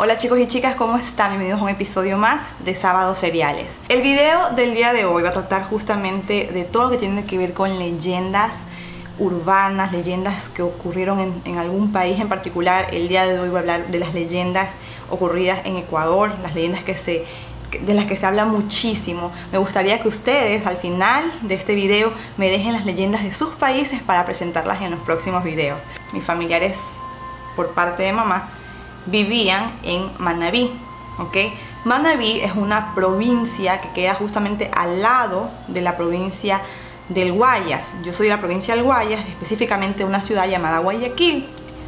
Hola chicos y chicas, ¿cómo están? Bienvenidos a un episodio más de Sábados Seriales. El video del día de hoy va a tratar justamente de todo lo que tiene que ver con leyendas urbanas, leyendas que ocurrieron en algún país en particular. El día de hoy voy a hablar de las leyendas ocurridas en Ecuador, las leyendas de las que se habla muchísimo. Me gustaría que ustedes al final de este video me dejen las leyendas de sus países para presentarlas en los próximos videos. Mis familiares por parte de mamá vivían en Manabí, ¿ok? Manabí es una provincia que queda justamente al lado de la provincia del Guayas. Yo soy de la provincia del Guayas, específicamente una ciudad llamada Guayaquil.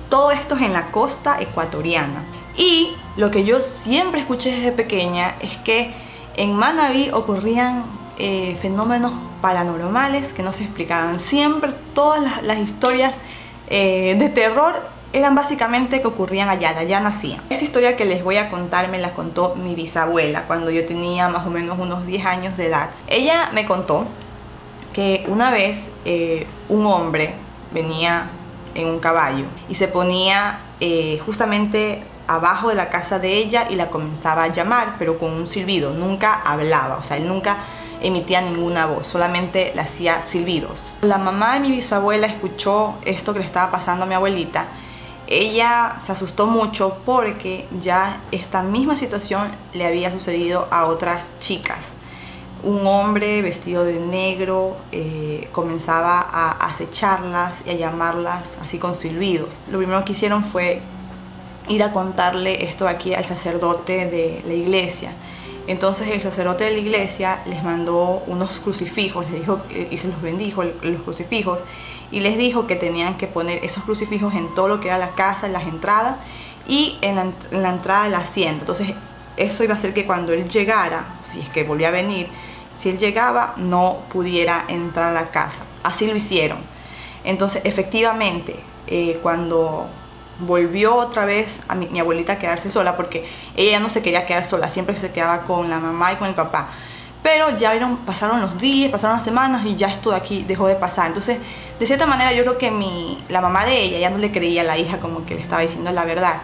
Todo esto es en la costa ecuatoriana. Y lo que yo siempre escuché desde pequeña es que en Manabí ocurrían fenómenos paranormales que no se explicaban. Siempre todas las historias de terror eran básicamente que ocurrían allá, de allá nacían. Esta historia que les voy a contar me la contó mi bisabuela cuando yo tenía más o menos unos 10 años de edad. Ella me contó que una vez un hombre venía en un caballo y se ponía justamente abajo de la casa de ella y la comenzaba a llamar, pero con un silbido, nunca hablaba, o sea, él nunca emitía ninguna voz, solamente le hacía silbidos. La mamá de mi bisabuela escuchó esto que le estaba pasando a mi abuelita. Ella se asustó mucho porque ya esta misma situación le había sucedido a otras chicas. Un hombre vestido de negro comenzaba a acecharlas y a llamarlas así con silbidos. Lo primero que hicieron fue ir a contarle esto aquí al sacerdote de la iglesia. Entonces el sacerdote de la iglesia les mandó unos crucifijos, les dijo, y se los bendijo los crucifijos, y les dijo que tenían que poner esos crucifijos en todo lo que era la casa, en las entradas y en la entrada de la hacienda. Entonces eso iba a hacer que cuando él llegara, si es que volvía a venir, si él llegaba no pudiera entrar a la casa. Así lo hicieron. Entonces efectivamente cuando volvió otra vez a mi abuelita a quedarse sola, porque ella no se quería quedar sola, siempre se quedaba con la mamá y con el papá, pero ya pasaron los días, pasaron las semanas y ya esto de aquí dejó de pasar. Entonces de cierta manera yo creo que la mamá de ella ya no le creía a la hija, como que le estaba diciendo la verdad,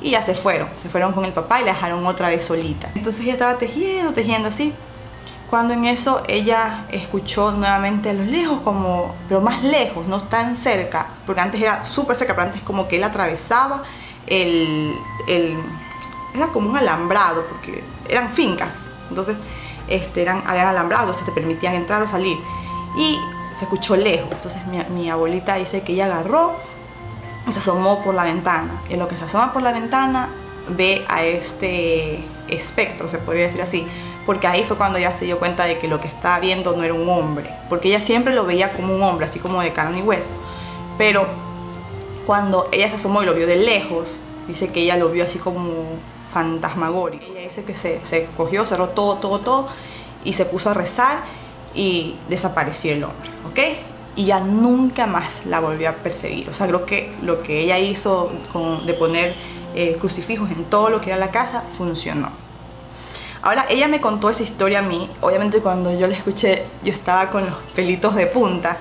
y ya se fueron con el papá y la dejaron otra vez solita. Entonces ella estaba tejiendo así, cuando en eso ella escuchó nuevamente a lo lejos, pero más lejos, no tan cerca, porque antes era súper cerca, pero antes como que él atravesaba era como un alambrado, porque eran fincas, entonces habían alambrado, entonces te permitían entrar o salir, y se escuchó lejos. Entonces mi abuelita dice que ella agarró y se asomó por la ventana, y en lo que se asoma por la ventana ve a este espectro, se podría decir así, porque ahí fue cuando ella se dio cuenta de que lo que estaba viendo no era un hombre, porque ella siempre lo veía como un hombre, así como de carne y hueso, pero cuando ella se asomó y lo vio de lejos, dice que ella lo vio así como fantasmagórico. Ella dice que se cogió, cerró todo y se puso a rezar y desapareció el hombre, ¿ok? Y ya nunca más la volvió a perseguir. O sea, creo que lo que ella hizo de poner crucifijos en todo lo que era la casa funcionó. Ahora, ella me contó esa historia a mí. Obviamente cuando yo la escuché yo estaba con los pelitos de punta,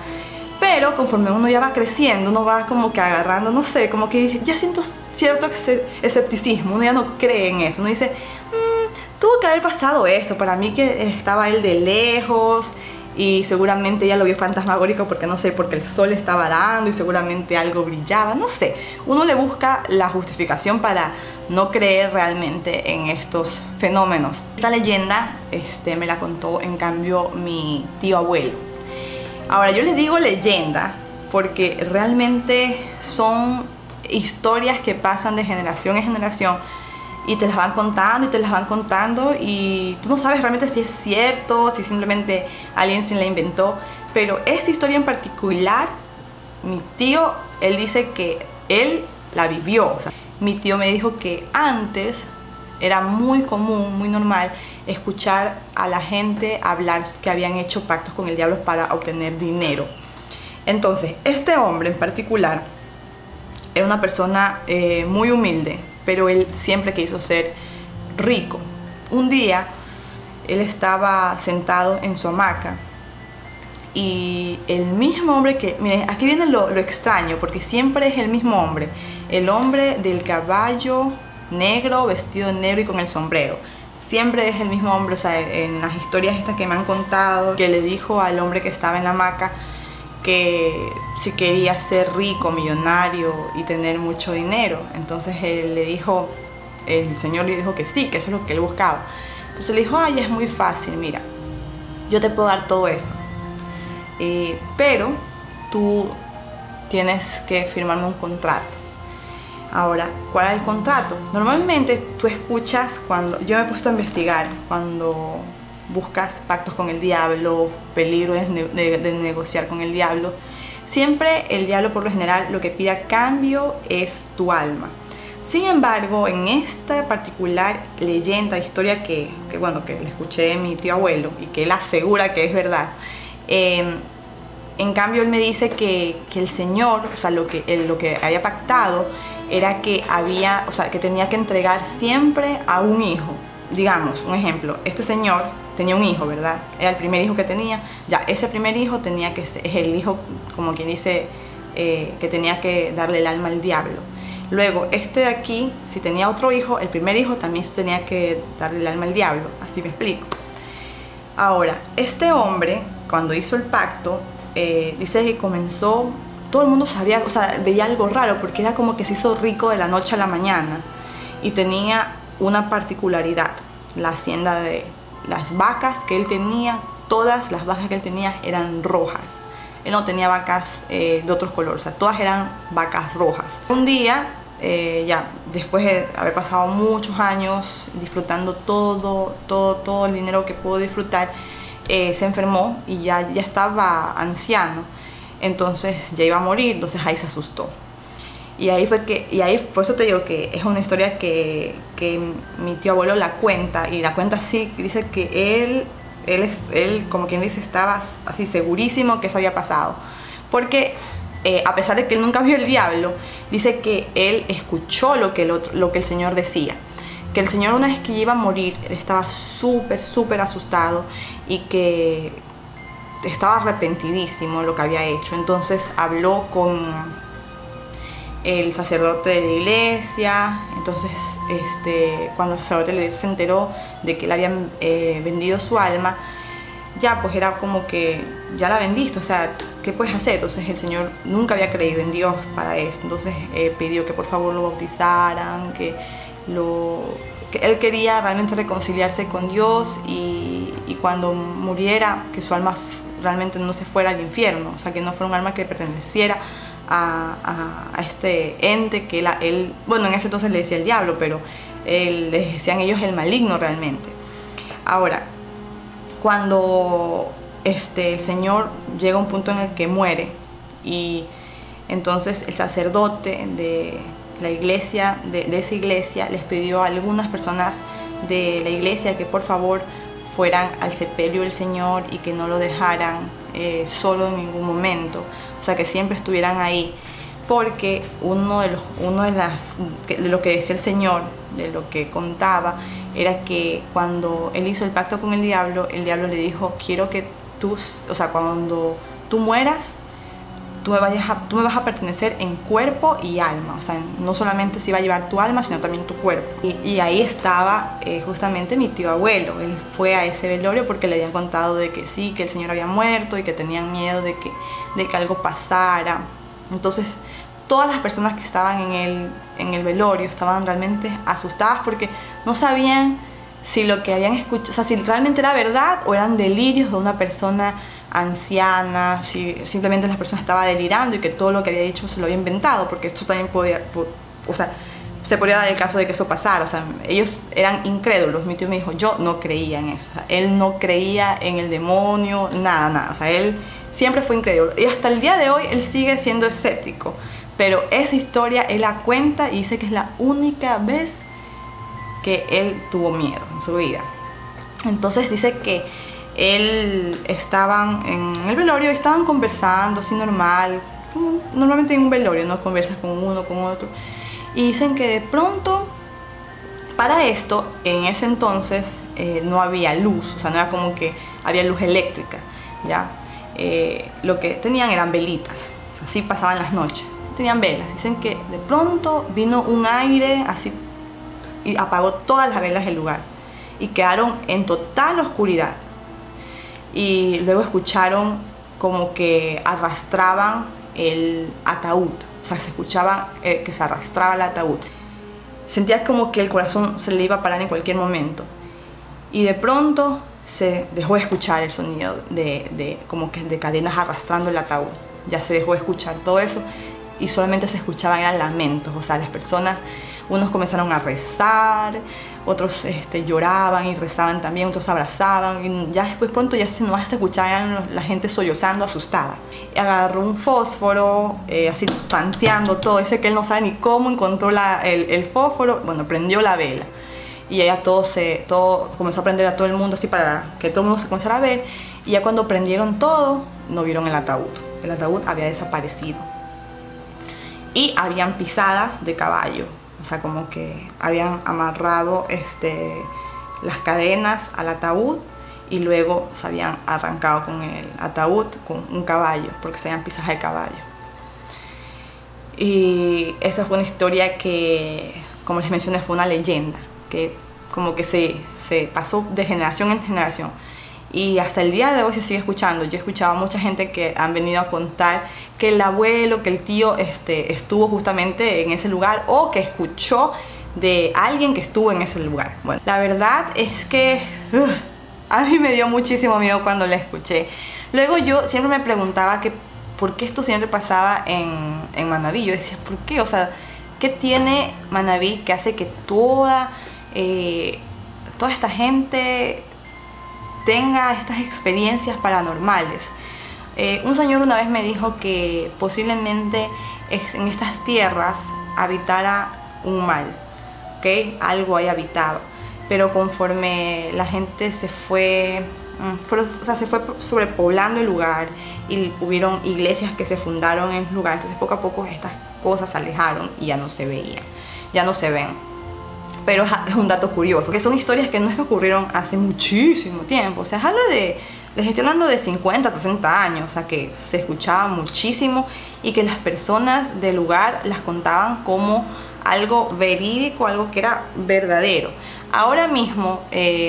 pero conforme uno ya va creciendo, uno va como que agarrando, no sé, como que ya siento cierto escepticismo, uno ya no cree en eso, uno dice, tuvo que haber pasado esto, para mí que estaba él de lejos y seguramente ella lo vio fantasmagórico porque no sé, porque el sol estaba dando y seguramente algo brillaba, no sé, uno le busca la justificación para no creer realmente en estos fenómenos. Esta leyenda me la contó en cambio mi tío abuelo. Ahora yo les digo leyenda porque realmente son historias que pasan de generación en generación y te las van contando y te las van contando y tú no sabes realmente si es cierto, si simplemente alguien se la inventó, pero esta historia en particular, mi tío, él dice que él la vivió. O sea, mi tío me dijo que antes era muy común, muy normal escuchar a la gente hablar que habían hecho pactos con el diablo para obtener dinero. Entonces, este hombre en particular era una persona muy humilde, pero él siempre quiso ser rico. Un día él estaba sentado en su hamaca y el mismo hombre que, miren, aquí viene lo extraño, porque siempre es el mismo hombre, el hombre del caballo negro, vestido de negro y con el sombrero. Siempre es el mismo hombre, o sea, en las historias estas que me han contado, que le dijo al hombre que estaba en la hamaca que si quería ser rico, millonario y tener mucho dinero. Entonces él le dijo, el señor le dijo que sí, que eso es lo que él buscaba. Entonces le dijo, ay, es muy fácil, mira, yo te puedo dar todo eso, pero tú tienes que firmarme un contrato. Ahora, ¿cuál es el contrato? Normalmente tú escuchas, cuando yo me he puesto a investigar, cuando buscas pactos con el diablo, peligro de negociar con el diablo, siempre el diablo por lo general lo que pide a cambio es tu alma. Sin embargo, en esta particular leyenda, historia que le escuché de mi tío abuelo y que él asegura que es verdad, en cambio él me dice que el señor, o sea, lo que había pactado era que que tenía que entregar siempre a un hijo. Digamos, un ejemplo, este señor tenía un hijo, ¿verdad? Era el primer hijo que tenía. Ya, ese primer hijo tenía que ser, es el hijo, como quien dice, que tenía que darle el alma al diablo. Luego, este de aquí, si tenía otro hijo, el primer hijo también tenía que darle el alma al diablo. Así me explico. Ahora, este hombre, cuando hizo el pacto, dice que comenzó, todo el mundo sabía, o sea, veía algo raro, porque era como que se hizo rico de la noche a la mañana. Y tenía una particularidad, la hacienda de las vacas que él tenía, todas las vacas que él tenía eran rojas. Él no tenía vacas de otros colores, o sea, todas eran vacas rojas. Un día, ya después de haber pasado muchos años disfrutando todo el dinero que pudo disfrutar, se enfermó y ya estaba anciano, entonces ya iba a morir, entonces ahí se asustó. Y ahí por eso te digo que es una historia que mi tío abuelo la cuenta, y la cuenta así, dice que él, como quien dice, estaba así segurísimo que eso había pasado. Porque a pesar de que él nunca vio el diablo, dice que él escuchó lo que el Señor decía. Que el Señor, una vez que iba a morir, él estaba súper asustado y que estaba arrepentidísimo de lo que había hecho. Entonces habló con el sacerdote de la iglesia. Entonces cuando el sacerdote de la iglesia se enteró de que él había vendido su alma, ya pues era como que ya la vendiste, o sea, ¿qué puedes hacer? Entonces el Señor nunca había creído en Dios para esto, entonces pidió que por favor lo bautizaran, que él quería realmente reconciliarse con Dios y cuando muriera, que su alma realmente no se fuera al infierno, o sea, que no fuera un alma que perteneciera a este ente que él, bueno, en ese entonces le decía el diablo, pero les decían ellos el maligno realmente. Ahora, cuando el Señor llega a un punto en el que muere, y entonces el sacerdote de la iglesia, de esa iglesia, les pidió a algunas personas de la iglesia que por favor fueran al sepelio del Señor y que no lo dejaran solo en ningún momento, o sea, que siempre estuvieran ahí, porque uno de lo que decía el Señor, de lo que contaba, era que cuando él hizo el pacto con el diablo le dijo: quiero que tú, o sea, cuando tú mueras, tú me vas a pertenecer en cuerpo y alma, o sea, no solamente se iba a llevar tu alma, sino también tu cuerpo. Y ahí estaba justamente mi tío abuelo. Él fue a ese velorio porque le habían contado de que sí, que el señor había muerto y que tenían miedo de que algo pasara. Entonces todas las personas que estaban en el velorio estaban realmente asustadas porque no sabían si lo que habían escuchado, o sea, si realmente era verdad o eran delirios de una persona anciana, si simplemente la persona estaba delirando y que todo lo que había dicho se lo había inventado, porque esto también o sea, se podría dar el caso de que eso pasara. O sea, ellos eran incrédulos. Mi tío me dijo, yo no creía en eso, o sea, él no creía en el demonio, nada, o sea, él siempre fue incrédulo y hasta el día de hoy él sigue siendo escéptico, pero esa historia él la cuenta y dice que es la única vez que él tuvo miedo en su vida. Entonces dice que estaban en el velorio y estaban conversando así normal, como normalmente en un velorio, no conversas con uno, con otro, y dicen que de pronto, para esto, en ese entonces no había luz, o sea, no era como que había luz eléctrica, ¿ya? Lo que tenían eran velitas, así pasaban las noches, tenían velas. Dicen que de pronto vino un aire así y apagó todas las velas del lugar y quedaron en total oscuridad. Y luego escucharon como que arrastraban el ataúd, o sea, se escuchaba que se arrastraba el ataúd. Sentía como que el corazón se le iba a parar en cualquier momento. Y de pronto se dejó de escuchar el sonido como que de cadenas arrastrando el ataúd. Ya se dejó de escuchar todo eso y solamente se escuchaban eran lamentos. O sea, las personas, unos comenzaron a rezar, otros lloraban y rezaban también, otros abrazaban. Y ya después pronto ya nomás se escuchaban la gente sollozando, asustada. Agarró un fósforo, así tanteando todo. Dice que él no sabe ni cómo encontró el fósforo. Bueno, prendió la vela. Y ya todo comenzó a prender a todo el mundo, así para que todo el mundo se comenzara a ver. Y ya cuando prendieron todo, no vieron el ataúd. El ataúd había desaparecido. Y habían pisadas de caballo. O sea, como que habían amarrado las cadenas al ataúd y luego se habían arrancado con el ataúd con un caballo, porque se habían pisadas de caballo. Y esa fue una historia que, como les mencioné, fue una leyenda que como que se pasó de generación en generación. Y hasta el día de hoy se sigue escuchando. Yo he escuchado a mucha gente que han venido a contar que el abuelo, que el tío estuvo justamente en ese lugar o que escuchó de alguien que estuvo en ese lugar. Bueno, la verdad es que a mí me dio muchísimo miedo cuando la escuché. Luego yo siempre me preguntaba que por qué esto siempre pasaba en Manabí. Yo decía, ¿por qué? O sea, ¿qué tiene Manabí que hace que toda esta gente tenga estas experiencias paranormales? Un señor una vez me dijo que posiblemente en estas tierras habitara un mal, ¿okay? Algo ahí habitaba, pero conforme la gente se fue sobrepoblando el lugar y hubieron iglesias que se fundaron en el lugar, entonces poco a poco estas cosas se alejaron y ya no se veían, ya no se ven. Pero es un dato curioso, que son historias que no es que ocurrieron hace muchísimo tiempo. O sea, les estoy hablando de 50, 60 años, o sea, que se escuchaba muchísimo y que las personas del lugar las contaban como algo verídico, algo que era verdadero. Ahora mismo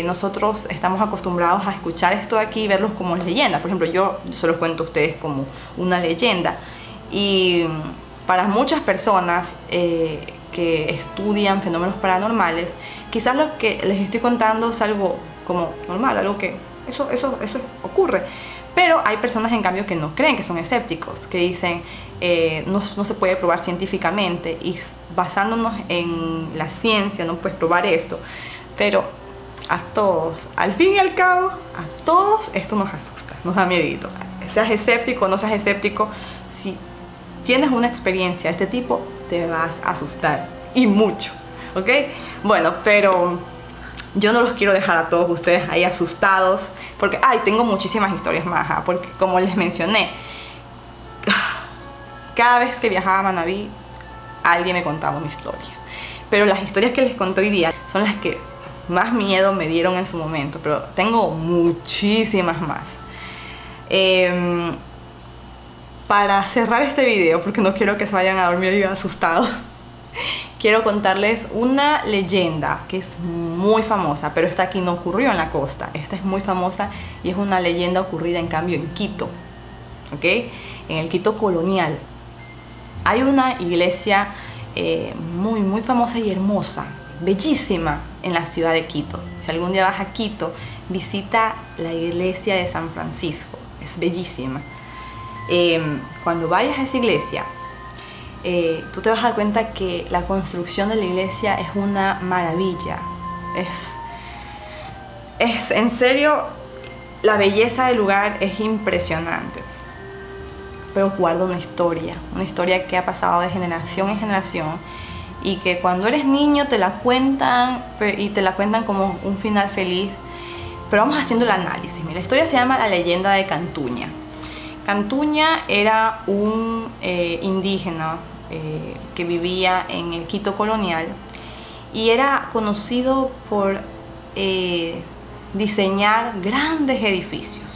nosotros estamos acostumbrados a escuchar esto de aquí y verlos como leyenda. Por ejemplo, yo se los cuento a ustedes como una leyenda. Y para muchas personas que estudian fenómenos paranormales, quizás lo que les estoy contando es algo como normal, algo que eso ocurre. Pero hay personas en cambio que no creen, que son escépticos, que dicen no se puede probar científicamente y basándonos en la ciencia no puedes probar esto. Pero a todos, al fin y al cabo, a todos esto nos asusta, nos da miedito. Seas escéptico o no seas escéptico, si tienes una experiencia de este tipo, te vas a asustar y mucho, ¿ok? Bueno, pero yo no los quiero dejar a todos ustedes ahí asustados, porque tengo muchísimas historias más, porque como les mencioné, cada vez que viajaba a Manabí, alguien me contaba una historia. Pero las historias que les conté hoy día son las que más miedo me dieron en su momento, pero tengo muchísimas más. Para cerrar este video, porque no quiero que se vayan a dormir asustados, quiero contarles una leyenda que es muy famosa, pero esta aquí no ocurrió en la costa. Esta es muy famosa y es una leyenda ocurrida en cambio en Quito, ¿ok? En el Quito colonial. Hay una iglesia muy famosa y hermosa, bellísima en la ciudad de Quito. Si algún día vas a Quito, visita la iglesia de San Francisco, es bellísima. Cuando vayas a esa iglesia, tú te vas a dar cuenta que la construcción de la iglesia es una maravilla. Es en serio, la belleza del lugar es impresionante. Pero guarda una historia que ha pasado de generación en generación y que cuando eres niño te la cuentan y te la cuentan como un final feliz. Pero vamos haciendo el análisis. Mira, la historia se llama La leyenda de Cantuña. Cantuña era un indígena que vivía en el Quito colonial y era conocido por diseñar grandes edificios.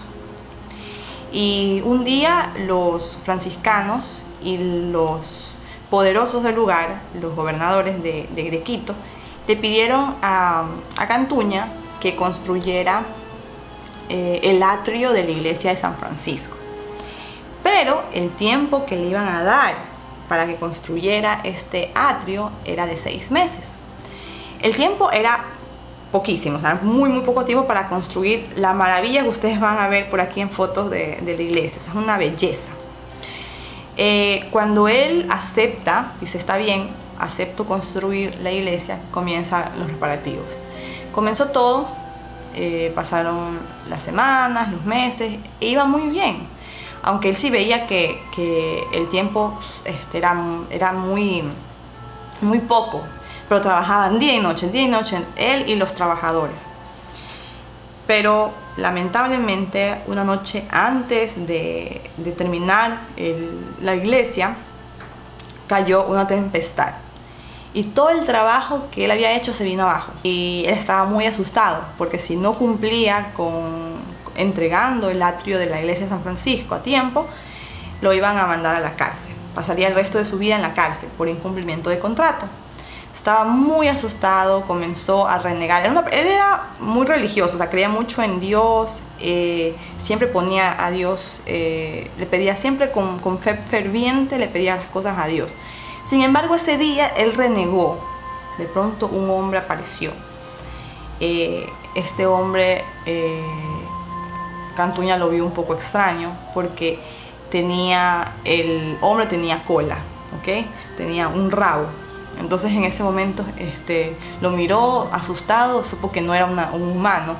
Y un día los franciscanos y los poderosos del lugar, los gobernadores de Quito, le pidieron a Cantuña que construyera el atrio de la iglesia de San Francisco. Pero el tiempo que le iban a dar para que construyera este atrio era de 6 meses. El tiempo era poquísimo, o sea, muy poco tiempo para construir la maravilla que ustedes van a ver por aquí en fotos de la iglesia. O sea, es una belleza. Cuando él acepta, dice está bien, acepto construir la iglesia, comienzan los preparativos. Comenzó todo, pasaron las semanas, los meses, e iba muy bien. Aunque él sí veía que el tiempo era muy poco, pero trabajaban día y noche, él y los trabajadores. Pero lamentablemente una noche antes de terminar la iglesia, cayó una tempestad. Y todo el trabajo que él había hecho se vino abajo. Y él estaba muy asustado, porque si no cumplía entregando el atrio de la iglesia de San Francisco a tiempo, lo iban a mandar a la cárcel. Pasaría el resto de su vida en la cárcel por incumplimiento de contrato. Estaba muy asustado, comenzó a renegar. Él era muy religioso, o sea, creía mucho en Dios, siempre ponía a Dios, le pedía siempre con fe ferviente, le pedía las cosas a Dios. Sin embargo, ese día él renegó. De pronto un hombre apareció. Este hombre, Cantuña lo vio un poco extraño porque el hombre tenía cola, ¿ok? Tenía un rabo. Entonces en ese momento lo miró asustado, supo que no era un humano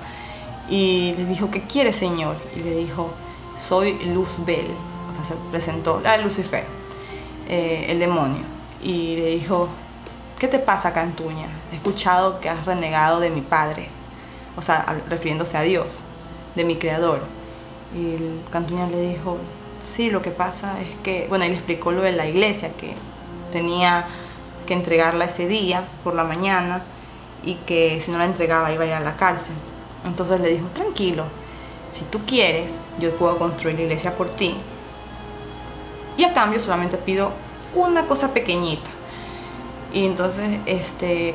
y le dijo, ¿qué quiere, señor? Y le dijo, soy Luzbel, o sea, se presentó, Lucifer, el demonio. Y le dijo, ¿qué te pasa, Cantuña? He escuchado que has renegado de mi padre, o sea, refiriéndose a Dios, de mi creador. Y Cantuña le dijo, sí, lo que pasa es que, bueno, él le explicó lo de la iglesia, que tenía que entregarla ese día por la mañana y que si no la entregaba iba a ir a la cárcel. Entonces le dijo, tranquilo, si tú quieres yo puedo construir la iglesia por ti y a cambio solamente pido una cosa pequeñita. Y entonces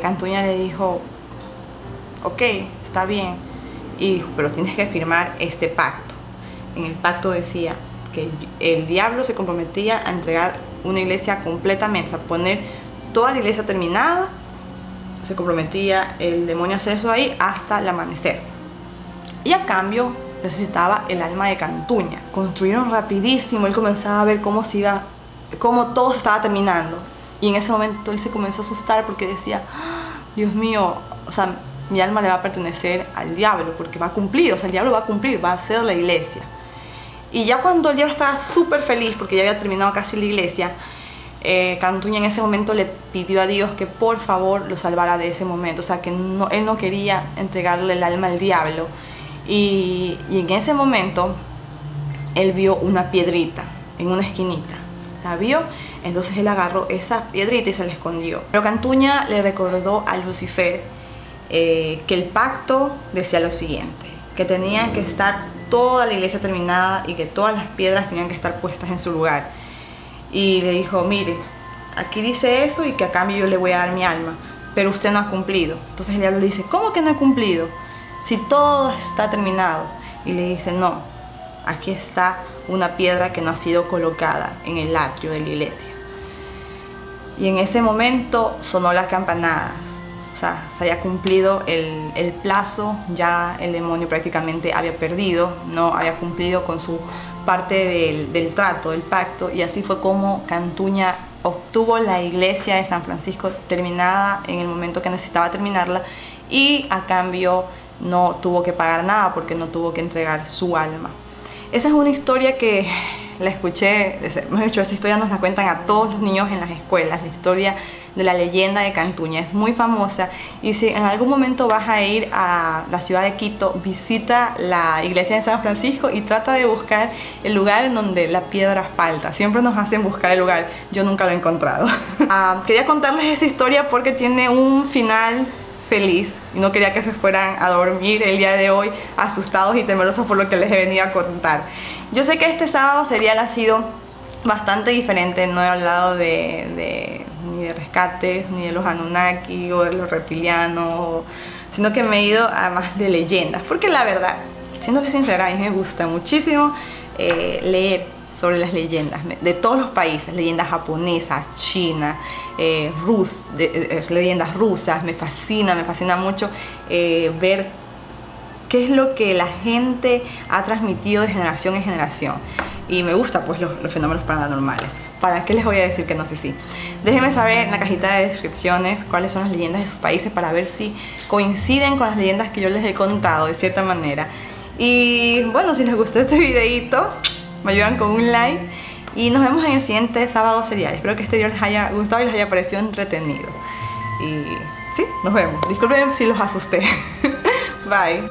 Cantuña le dijo, ok, está bien, pero tienes que firmar este pacto. En el pacto decía que el diablo se comprometía a entregar una iglesia completamente, o sea, poner toda la iglesia terminada, se comprometía el demonio a hacer eso ahí hasta el amanecer. Y a cambio necesitaba el alma de Cantuña. Construyeron rapidísimo, él comenzaba a ver cómo todo se estaba terminando. Y en ese momento él se comenzó a asustar porque decía, Dios mío, o sea, mi alma le va a pertenecer al diablo porque va a cumplir, o sea, el diablo va a cumplir, va a hacer la iglesia. Y ya cuando el diablo estaba súper feliz porque ya había terminado casi la iglesia, Cantuña en ese momento le pidió a Dios que por favor lo salvara de ese momento, o sea que él no quería entregarle el alma al diablo. Y en ese momento él vio una piedrita en una esquinita, la vio, entonces él agarró esa piedrita y se la escondió. Pero Cantuña le recordó a Lucifer que el pacto decía lo siguiente, que tenía que estar toda la iglesia terminada y que todas las piedras tenían que estar puestas en su lugar. Y le dijo, mire, aquí dice eso y que a cambio yo le voy a dar mi alma, pero usted no ha cumplido. Entonces el diablo le dice, ¿cómo que no he cumplido? Si todo está terminado. Y le dice, no, aquí está una piedra que no ha sido colocada en el atrio de la iglesia. Y en ese momento sonó las campanadas. O sea, se había cumplido el plazo, ya el demonio prácticamente había perdido, no había cumplido con su parte del trato, del pacto, y así fue como Cantuña obtuvo la iglesia de San Francisco terminada en el momento que necesitaba terminarla y a cambio no tuvo que pagar nada porque no tuvo que entregar su alma. Esa es una historia que la escuché, mejor dicho, esa historia nos la cuentan a todos los niños en las escuelas, la historia de la leyenda de Cantuña, es muy famosa y si en algún momento vas a ir a la ciudad de Quito, visita la iglesia de San Francisco y trata de buscar el lugar en donde la piedra falta. Siempre nos hacen buscar el lugar, yo nunca lo he encontrado. Quería contarles esa historia porque tiene un final feliz y no quería que se fueran a dormir el día de hoy asustados y temerosos por lo que les he venido a contar. Yo sé que este sábado serial ha sido bastante diferente, no he hablado ni de de rescates, ni de los Anunnaki o de los reptilianos, sino que me he ido a más de leyendas, porque la verdad, siéndole sincera, a mí me gusta muchísimo leer sobre las leyendas de todos los países, leyendas japonesas, chinas, leyendas rusas. Me fascina mucho ver qué es lo que la gente ha transmitido de generación en generación. Y me gusta pues los fenómenos paranormales. ¿Para qué les voy a decir que no sé si? Déjenme saber en la cajita de descripciones cuáles son las leyendas de sus países para ver si coinciden con las leyendas que yo les he contado de cierta manera. Y bueno, si les gustó este videito, me ayudan con un like. Y nos vemos en el siguiente Sábado Serial. Espero que este video les haya gustado y les haya parecido entretenido. Y sí, nos vemos. Disculpen si los asusté. Bye.